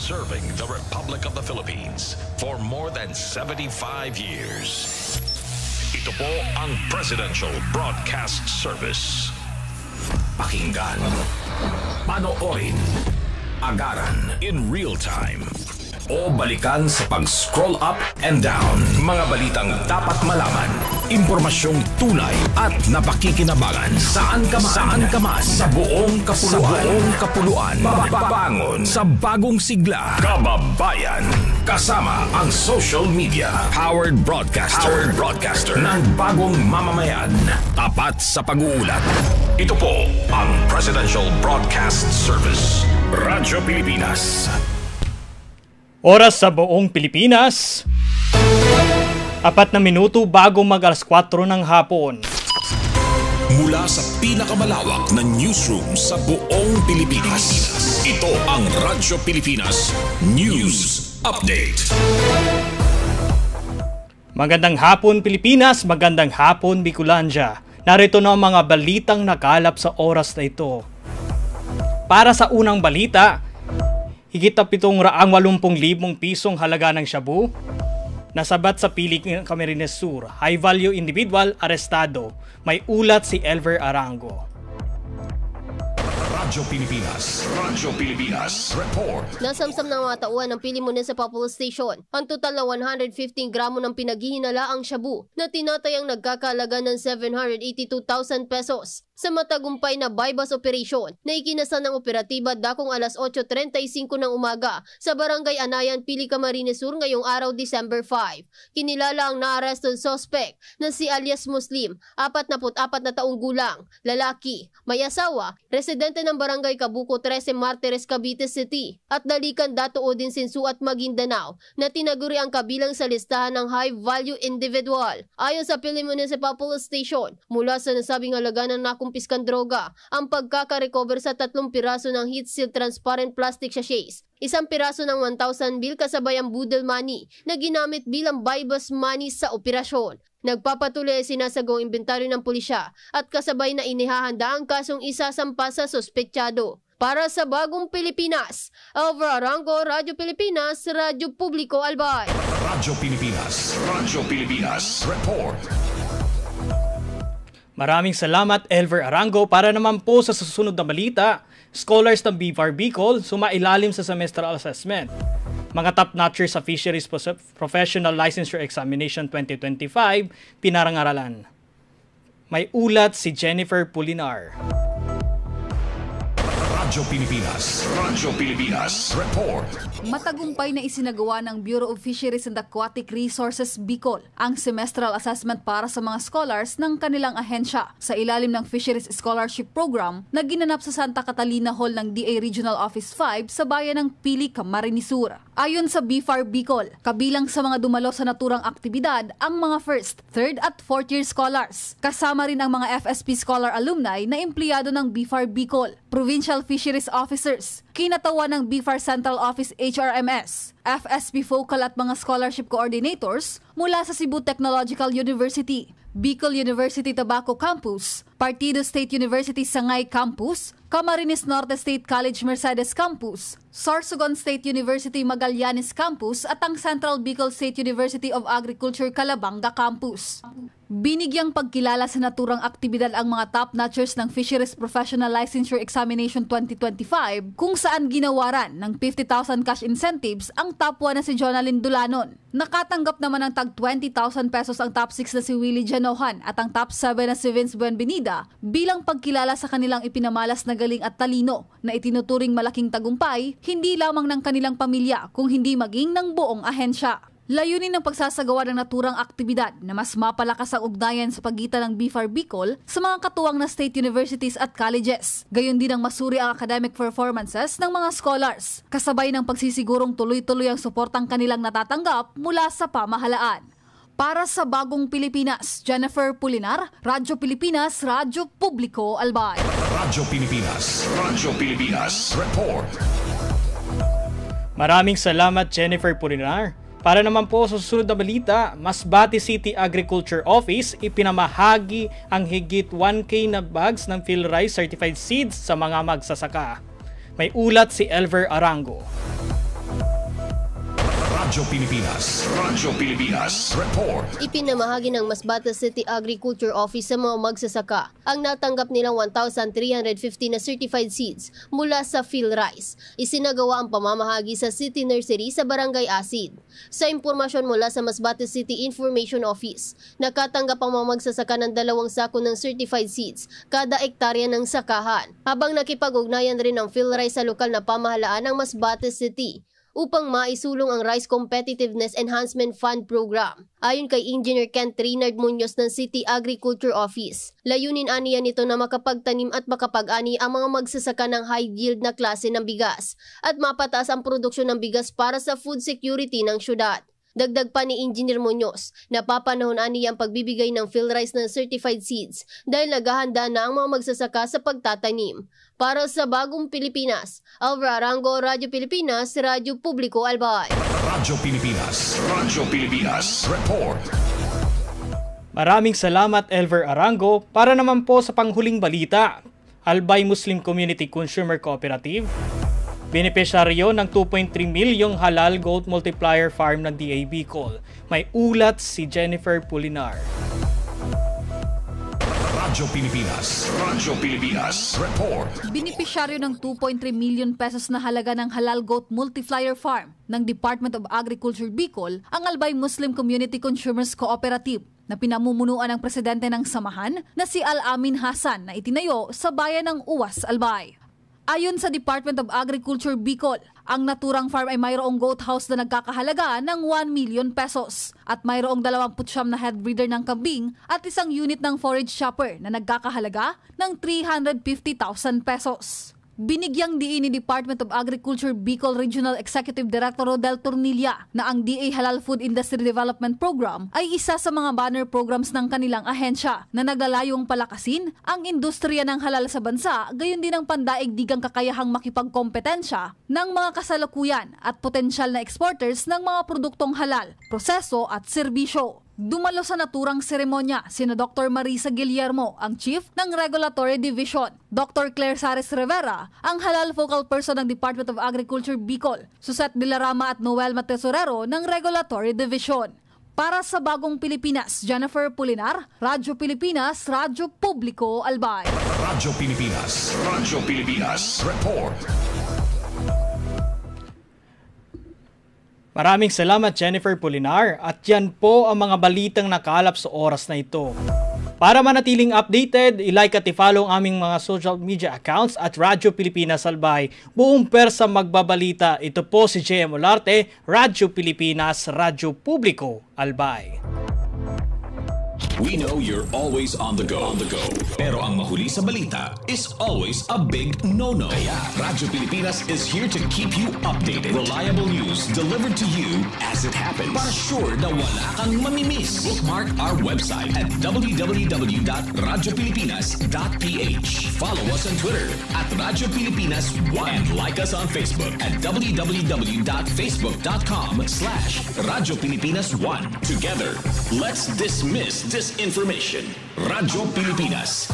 Serving the Republic of the Philippines for more than 75 years. Ito po ang Presidential Broadcast Service. Pakinggan, panoorin, agaran in real time, o balikan sa pag-scroll up and down. Mga balitang dapat malaman, impormasyong tunay at napakikinabangan. Saan ka man, sa buong kapuluan. Babangon sa bagong sigla. Kababayan, kasama ang social media. Powered broadcaster ng bagong mamamayan. Tapat sa pag-uulat. Ito po ang Presidential Broadcast Service. Radyo Pilipinas. Oras sa buong Pilipinas, 4 na minuto bago mag-alas 4 ng hapon. Mula sa pinakamalawak na newsroom sa buong Pilipinas, ito ang Radyo Pilipinas News Update. Magandang hapon Pilipinas, magandang hapon Bicolandia. Narito na ang mga balitang nakalap sa oras na ito. Para sa unang balita, higit na 780,000 pisong halaga ng shabu nasabat sa piling ng Camarines Sur. High value individual arestado. May ulat si Elver Arango. Radyo Pilipinas Report. Nasamsam ng mga tauhan ng Pili Municipal Police Station ang total na 115 gramo ng pinaghihinalaang shabu na tinatayang nagkakalaga ng 782,000 pesos. Sa matagumpay na bypass operation na ikinasa ng operatiba dakong alas 8:35 ng umaga sa Barangay Anayan, Pili, Camarines Sur ngayong araw December 5. Kinilala ang naarestong suspect na si alias Muslim, 44 na taong gulang, lalaki, may asawa, residente ng Barangay Kabuko 13 Martires, Cavite City at Dalican, Datoo din Sinsu at Maguindanao na tinaguri ang kabilang sa listahan ng high value individual. Ayon sa Pili Municipal Police Station, mula sa nasabing halaga ng kumpiskang droga, ang pagkaka-recover sa 3 piraso ng heat seal transparent plastic sachets, 1 piraso ng 1,000 bill kasabay ang budel money na ginamit bilang bypass money sa operasyon. Nagpapatuloy sinasagawang inventaryo ng pulisya at kasabay na inihahanda ang kasong isasampa sa sospechado. Para sa bagong Pilipinas, Elver Arango, Radyo Pilipinas, Radyo Publiko Albay. Radyo Pilipinas Report. Maraming salamat Elver Arango. Para naman po sa susunod na balita, scholars ng BFAR Bicol sumailalim sa semestral assessment. Mga top-notchers sa Fisheries Professional Licensure Examination 2025 pinarangaralan. May ulat si Jennifer Pulinar. Radyo Pilipinas Report. Matagumpay na isinagawa ng Bureau of Fisheries and Aquatic Resources Bicol ang semestral assessment para sa mga scholars ng kanilang ahensya sa ilalim ng Fisheries Scholarship Program na ginanap sa Santa Catalina Hall ng DA Regional Office 5 sa bayan ng Pili, Camarines Sur. Ayon sa BFAR Bicol, kabilang sa mga dumalo sa naturang aktibidad ang mga first, third at fourth year scholars. Kasama rin ang mga FSP Scholar alumni na empleyado ng BFAR Bicol, Provincial Fisheries Officers, kinatawan ng BFAR Central Office HRMS, FSP Focal at mga scholarship coordinators mula sa Cebu Technological University, Bicol University Tabaco Campus, Partido State University Sangay Campus, Camarines Norte State College Mercedes Campus, Sorsogon State University Magallanes Campus at ang Central Bicol State University of Agriculture Calabanga Campus. Binigyang pagkilala sa naturang aktibidad ang mga top-notchers ng Fisheries Professional Licensure Examination 2025 kung saan ginawaran ng 50,000 cash incentives ang top 1 na si Jonalyn Dulanon. Nakatanggap naman ng tag 20,000 pesos ang top 6 na si Willie Janohan at ang top 7 na si Vince Buenvenida bilang pagkilala sa kanilang ipinamalas na galing at talino na itinuturing malaking tagumpay hindi lamang ng kanilang pamilya kung hindi maging ng buong ahensya. Layunin ng pagsasagawa ng naturang aktibidad na mas mapalakas ang ugnayan sa pagitan ng BFAR Bicol sa mga katuwang na state universities at colleges. Gayon din ang masuri ang academic performances ng mga scholars, kasabay ng pagsisigurong tuloy-tuloy ang suportang kanilang natatanggap mula sa pamahalaan. Para sa bagong Pilipinas, Jennifer Pulinar, Radyo Pilipinas, Radyo Publiko Albay. Radyo Pilipinas Report. Maraming salamat Jennifer Pulinar. Para naman po sa susunod na balita, Masbate City Agriculture Office ipinamahagi ang higit 1K na bags ng PhilRice Certified Seeds sa mga magsasaka. May ulat si Elver Arango. Radyo Pilipinas. Radyo Pilipinas. Report. Ipinamahagi ng Masbate City Agriculture Office sa mga magsasaka ang natanggap nilang 1,350 na certified seeds mula sa PhilRice. Isinagawa ang pamamahagi sa City Nursery sa Barangay Asid. Sa impormasyon mula sa Masbate City Information Office, nakatanggap ang mga magsasaka ng 2 sako ng certified seeds kada ektarya ng sakahan, habang nakipag-ugnayan rin ng PhilRice sa lokal na pamahalaan ng Masbate City upang maisulong ang Rice Competitiveness Enhancement Fund Program. Ayon kay Engineer Kent Reynard Munoz ng City Agriculture Office, layunin aniya nito na makapagtanim at makapag-ani ang mga magsasaka ng high yield na klase ng bigas at mapataas ang produksyon ng bigas para sa food security ng syudad. Dagdag pa ni Engineer Munoz, napapanahon aniya ang pagbibigay ng PhilRice ng certified seeds dahil naghahanda na ang mga magsasaka sa pagtatanim. Para sa Bagong Pilipinas, Alva Arango, Radyo Pilipinas, Radyo Publiko Albay. Radyo Pilipinas. Radyo Pilipinas. Report. Maraming salamat, Elver Arango. Para naman po sa panghuling balita, Albay Muslim Community Consumer Cooperative, benepisyaryo ng 2.3 milyong halal goat multiplier farm ng DA Bicol. May ulat si Jennifer Pulinar. Radyo Pilipinas. Radyo Pilipinas. Report. Benepisyaryo ng 2.3 million pesos na halaga ng halal goat multiplier farm ng Department of Agriculture Bicol ang Albay Muslim Community Consumers Cooperative na pinamumunuan ng presidente ng samahan na si Al-Amin Hassan na itinayo sa bayan ng Uwas, Albay. Ayon sa Department of Agriculture Bicol, ang naturang farm ay mayroong goat house na nagkakahalaga ng 1 million pesos at mayroong 29 na head breeder ng kambing at isang unit ng forage shopper na nagkakahalaga ng 350,000 pesos. Binigyang diin ni Department of Agriculture Bicol Regional Executive Director Rodel Tornilla na ang DA Halal Food Industry Development Program ay isa sa mga banner programs ng kanilang ahensya na naglalayong palakasin ang industriya ng halal sa bansa, gayon din ang pandaigdigang kakayahang makipagkompetensya ng mga kasalukuyan at potensyal na exporters ng mga produktong halal, proseso at serbisyo. Dumalo sa naturang seremonya sina Dr. Marisa Guillermo, ang Chief ng Regulatory Division, Dr. Claire Sares Rivera, ang halal focal person ng Department of Agriculture Bicol, Suset Dilarama at Noel Matesorero ng Regulatory Division. Para sa Bagong Pilipinas, Jennifer Pulinar, Radyo Pilipinas, Radyo Publiko Albay. Radyo Pilipinas. Radyo Pilipinas. Report. Maraming salamat, Jennifer Pulinar, at yan po ang mga balitang nakalap sa oras na ito. Para manatiling updated, i-like at i-follow ang aming mga social media accounts at Radyo Pilipinas Albay. Buong persa magbabalita. Ito po si JM Olarte, Radyo Pilipinas, Radyo Publiko Albay. We know you're always on the go. Pero ang mahuli sa balita is always a big no-no. Kaya Radyo Pilipinas is here to keep you updated. Reliable news delivered to you as it happens. Para sure na wala kang mamimiss. Bookmark our website at www.radiopilipinas.ph. Follow us on Twitter at Radyo Pilipinas 1 and like us on Facebook at www.facebook.com/Radyo Pilipinas 1. Together, let's dismiss disinformation. Radyo Pilipinas.